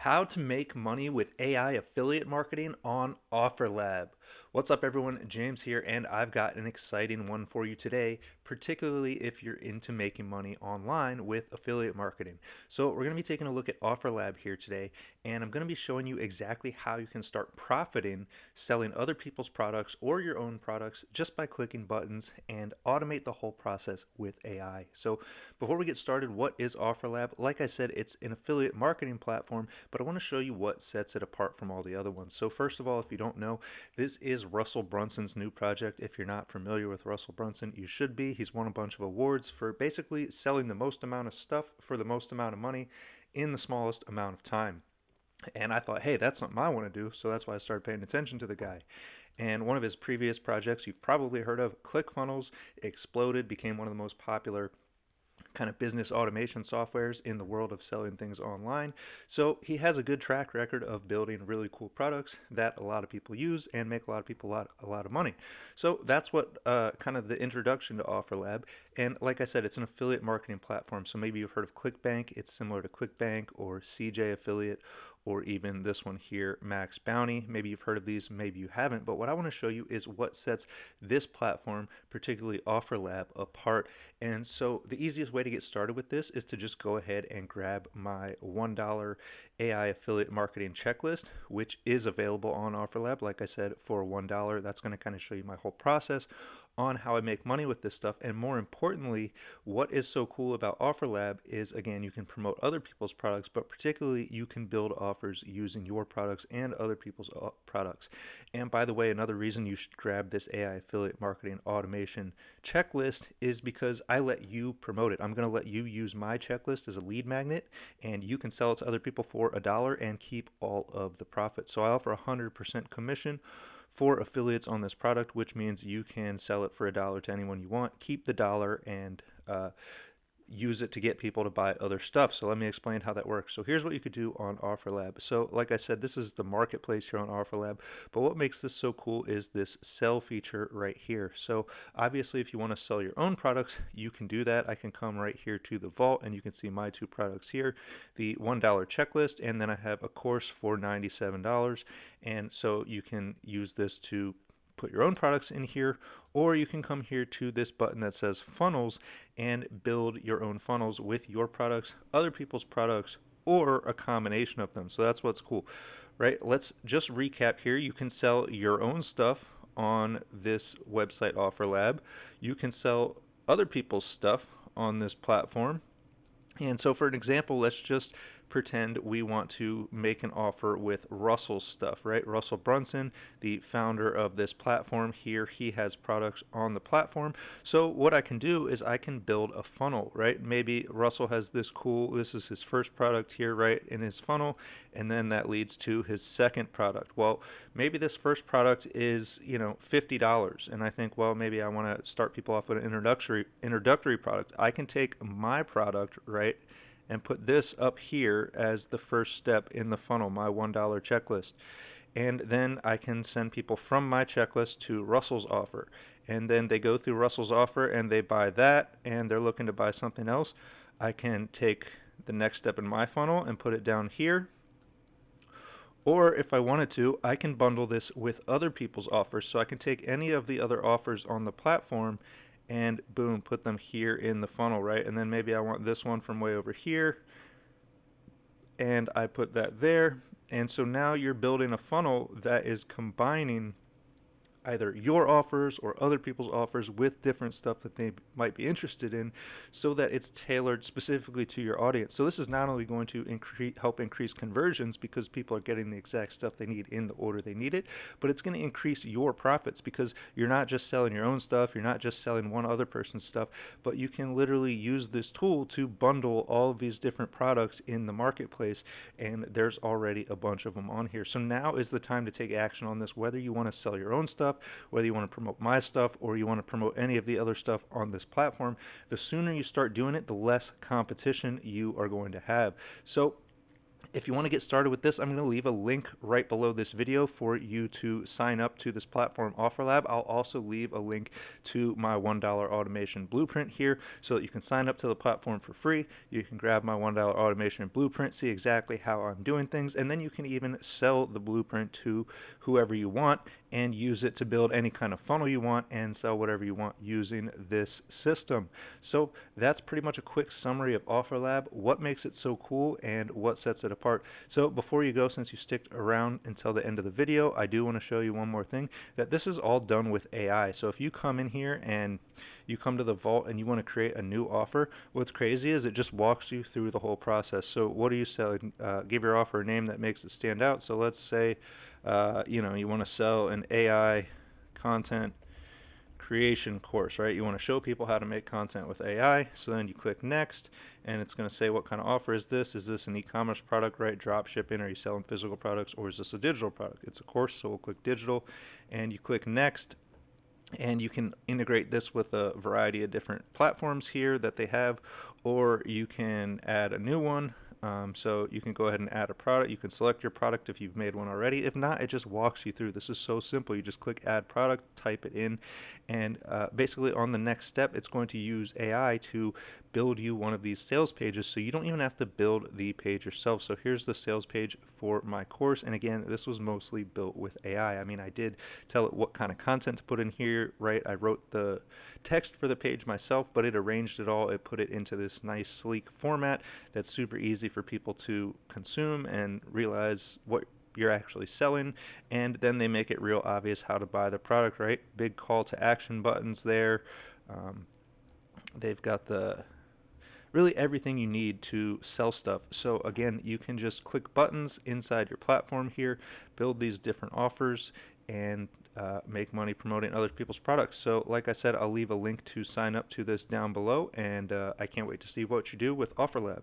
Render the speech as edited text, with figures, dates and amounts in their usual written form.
How to make money with AI affiliate marketing on OfferLab. What's up, everyone? James here, and I've got an exciting one for you today, particularly if you're into making money online with affiliate marketing. So, we're going to be taking a look at OfferLab here today, and I'm going to be showing you exactly how you can start profiting selling other people's products or your own products just by clicking buttons and automate the whole process with AI. So, before we get started, what is OfferLab? Like I said, it's an affiliate marketing platform, but I want to show you what sets it apart from all the other ones. So first of all, if you don't know, this is Russell Brunson's new project. If you're not familiar with Russell Brunson, you should be. He's won a bunch of awards for basically selling the most amount of stuff for the most amount of money in the smallest amount of time. And I thought, hey, that's something I want to do, so that's why I started paying attention to the guy. And one of his previous projects you've probably heard of, ClickFunnels, exploded, became one of the most popular kind of business automation softwares in the world of selling things online. So he has a good track record of building really cool products that a lot of people use and make a lot of people a lot of money. So that's what kind of the introduction to OfferLab. And like I said, it's an affiliate marketing platform. So maybe you've heard of ClickBank. It's similar to ClickBank or CJ Affiliate, or even this one here, Max Bounty. Maybe you've heard of these, maybe you haven't, but what I want to show you is what sets this platform, particularly OfferLab, apart. And so the easiest way to get started with this is to just go ahead and grab my $1 AI affiliate marketing checklist, which is available on OfferLab, like I said, for $1. That's going to kind of show you my whole process on how I make money with this stuff. And more importantly, what is so cool about OfferLab is, again, you can promote other people's products, but particularly you can build offers using your products and other people's products. And by the way, another reason you should grab this AI affiliate marketing automation checklist is because I let you promote it. I'm going to let you use my checklist as a lead magnet, and you can sell it to other people for $1 and keep all of the profit. So I offer 100% commission for affiliates on this product, which means you can sell it for $1 to anyone you want, keep the dollar, and use it to get people to buy other stuff. So let me explain how that works. So here's what you could do on OfferLab. So like I said, this is the marketplace here on OfferLab, but what makes this so cool is this sell feature right here. So obviously if you want to sell your own products, you can do that. I can come right here to the vault and you can see my two products here, the $1 checklist, and then I have a course for $97. And so you can use this to put your own products in here, or you can come here to this button that says funnels and build your own funnels with your products, other people's products, or a combination of them. So that's what's cool, right? Let's just recap here. You can sell your own stuff on this website, OfferLab. You can sell other people's stuff on this platform. And so for an example, let's just pretend we want to make an offer with Russell's stuff, right? Russell Brunson, the founder of this platform here, he has products on the platform. So what I can do is I can build a funnel, right? Maybe Russell has this is his first product here, right, in his funnel, and then that leads to his second product. Well, maybe this first product is, $50, and I think, well, maybe I want to start people off with an introductory product. I can take my product, right, and put this up here as the first step in the funnel, my $1 checklist. And then I can send people from my checklist to Russell's offer. And then they go through Russell's offer and they buy that and they're looking to buy something else. I can take the next step in my funnel and put it down here. Or if I wanted to, I can bundle this with other people's offers. So I can take any of the other offers on the platform and boom, put them here in the funnel, right? And then maybe I want this one from way over here, and I put that there. And so now you're building a funnel that is combining either your offers or other people's offers with different stuff that they might be interested in, so that it's tailored specifically to your audience. So this is not only going to help increase conversions because people are getting the exact stuff they need in the order they need it, but it's going to increase your profits because you're not just selling your own stuff, you're not just selling one other person's stuff, but you can literally use this tool to bundle all of these different products in the marketplace, and there's already a bunch of them on here. So now is the time to take action on this, whether you want to sell your own stuff, whether you want to promote my stuff, or you want to promote any of the other stuff on this platform. The sooner you start doing it, the less competition you are going to have. So If you want to get started with this, I'm going to leave a link right below this video for you to sign up to this platform, OfferLab. I'll also leave a link to my $1 automation blueprint here so that you can sign up to the platform for free. You can grab my $1 automation blueprint, see exactly how I'm doing things, and then you can even sell the blueprint to whoever you want and use it to build any kind of funnel you want and sell whatever you want using this system. So that's pretty much a quick summary of OfferLab, what makes it so cool, and what sets it apart. So before you go, since you stick around until the end of the video, I do want to show you one more thing, that this is all done with AI. So if you come in here and you come to the vault and you want to create a new offer, what's crazy is it just walks you through the whole process. So what are you selling? Give your offer a name that makes it stand out. So let's say you want to sell an AI content creation course, right? You want to show people how to make content with AI. So then you click next, and it's going to say what kind of offer is this? Is this an e-commerce product, right? Drop shipping? Are you selling physical products, or is this a digital product? It's a course, so we'll click digital, and you click next. And you can integrate this with a variety of different platforms here that they have, or you can add a new one. So you can go ahead and add a product. You can select your product if you've made one already. If not, it just walks you through. This is so simple. You just click add product, type it in, and basically on the next step, it's going to use AI to build you one of these sales pages, so you don't even have to build the page yourself. So here's the sales page for my course, and again, this was mostly built with AI. I mean, I did tell it what kind of content to put in here, right? I wrote the text for the page myself, but it arranged it all. It put it into this nice, sleek format that's super easy for people to consume and realize what you're actually selling, and then they make it real obvious how to buy the product, right? Big call to action buttons there. They've got really everything you need to sell stuff. So again, you can just click buttons inside your platform here, build these different offers, and make money promoting other people's products. So like I said, I'll leave a link to sign up to this down below, and I can't wait to see what you do with OfferLab.